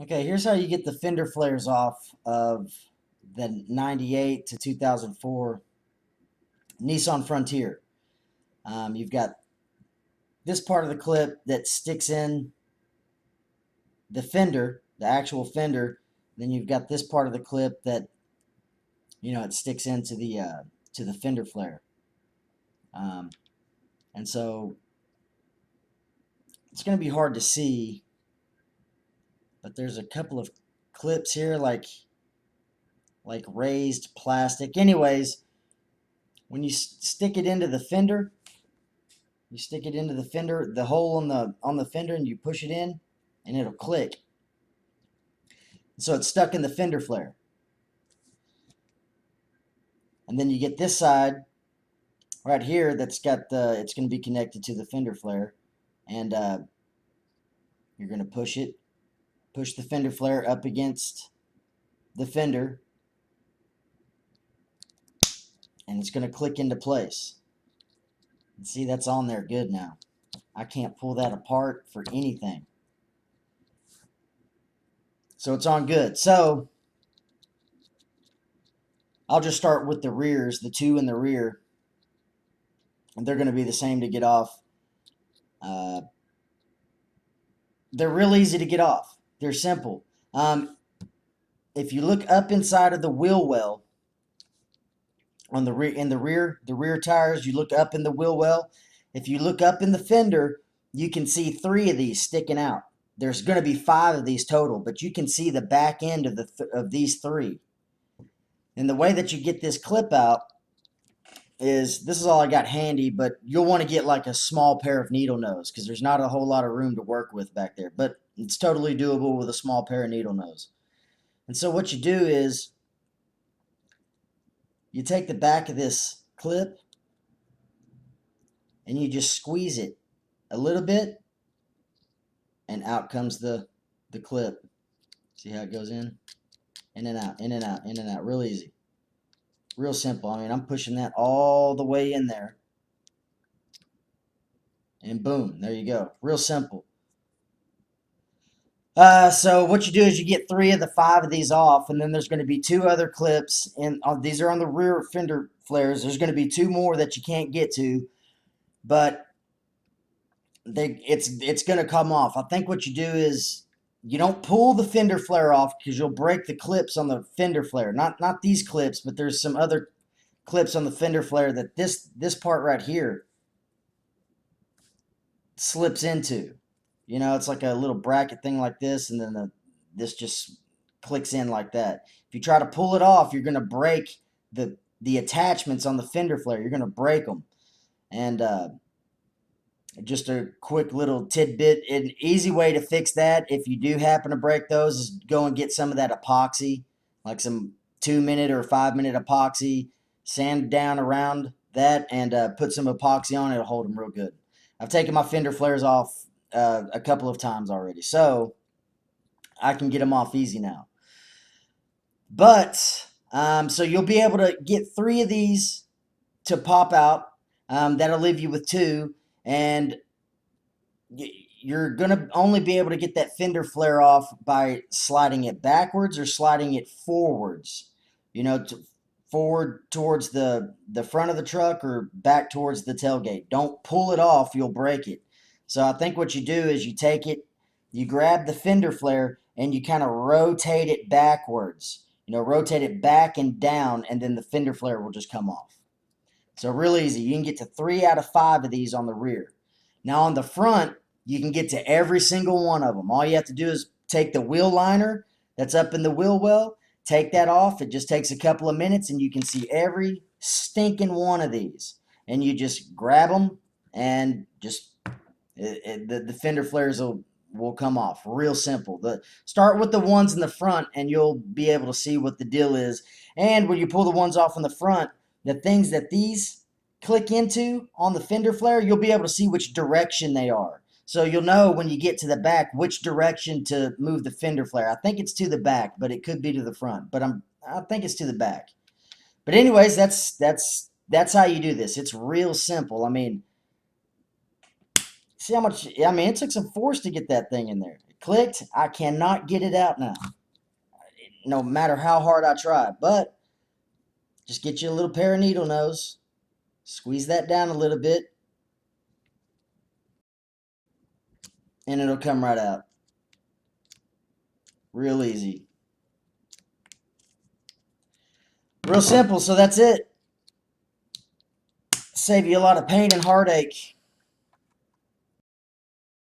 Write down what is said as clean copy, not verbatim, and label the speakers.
Speaker 1: Okay, here's how you get the fender flares off of the 98 to 2004 Nissan Frontier. You've got this part of the clip that sticks in the fender, the actual fender. Then you've got this part of the clip that it sticks into the fender flare. Um, and so it's going to be hard to see, but there's a couple of clips here like raised plastic. Anyways, when you stick it into the fender, you stick it into the fender, the hole on the fender, and you push it in, and it'll click. So it's stuck in the fender flare. And then you get this side right here that's got it's going to be connected to the fender flare, and you're going to push the fender flare up against the fender, and it's going to click into place. And see, that's on there good now. I can't pull that apart for anything. So it's on good. So I'll just start with the rears, the two in the rear, and they're going to be the same to get off. They're real easy to get off. They're simple. If you look up inside of the wheel well on the rear, the rear tires, you look up in the wheel well. If you look up in the fender, you can see 3 of these sticking out. There's going to be 5 of these total, but you can see the back end of these 3. And the way that you get this clip out is, this is all I got handy, but you'll want to get like a small pair of needle nose because there's not a whole lot of room to work with back there, but it's totally doable with a small pair of needle nose. And so what you do is you take the back of this clip and you just squeeze it a little bit, and out comes the clip. See how it goes in and out, in and out, in and out. Real easy, real simple. I mean, I'm pushing that all the way in there, and boom, there you go. Real simple. So what you do is you get 3 of the 5 of these off, and then there's going to be 2 other clips, and these are on the rear fender flares. There's going to be 2 more that you can't get to, but it's going to come off. I think what you do is you don't pull the fender flare off because you'll break the clips on the fender flare. Not these clips, but there's some other clips on the fender flare that this part right here slips into. It's like a little bracket thing like this, and then this just clicks in like that. If you try to pull it off, you're going to break the attachments on the fender flare. You're going to break them. And just a quick little tidbit, an easy way to fix that if you do happen to break those is go and get some of that epoxy, like some 2-minute or 5-minute epoxy, sand down around that, and put some epoxy on it. It'll hold them real good. I've taken my fender flares off a couple of times already, so I can get them off easy now. But so you'll be able to get 3 of these to pop out. That'll leave you with 2, and you're gonna only be able to get that fender flare off by sliding it backwards or sliding it forwards. Forward towards the front of the truck or back towards the tailgate. Don't pull it off, you'll break it. So I think what you do is you take it, you grab the fender flare, and you kind of rotate it backwards. Rotate it back and down, and then the fender flare will just come off. So real easy. You can get to 3 out of 5 of these on the rear. Now on the front, you can get to every single one of them. All you have to do is take the wheel liner that's up in the wheel well, take that off. It just takes a couple of minutes, and you can see every stinking one of these. And you just grab them, and just the fender flares will come off. Real simple. Start with the ones in the front, and you'll be able to see what the deal is. And when you pull the ones off in the front, the things that these click into on the fender flare, you'll be able to see which direction they are. So you'll know when you get to the back which direction to move the fender flare. I think it's to the back, but it could be to the front. But I think it's to the back. But anyways, that's how you do this. It's real simple. I mean, see how much, it took some force to get that thing in there. clicked. I cannot get it out now, no matter how hard I try. But just get you a little pair of needle nose, squeeze that down a little bit, and it'll come right out. Real easy. Real simple, so that's it. Save you a lot of pain and heartache.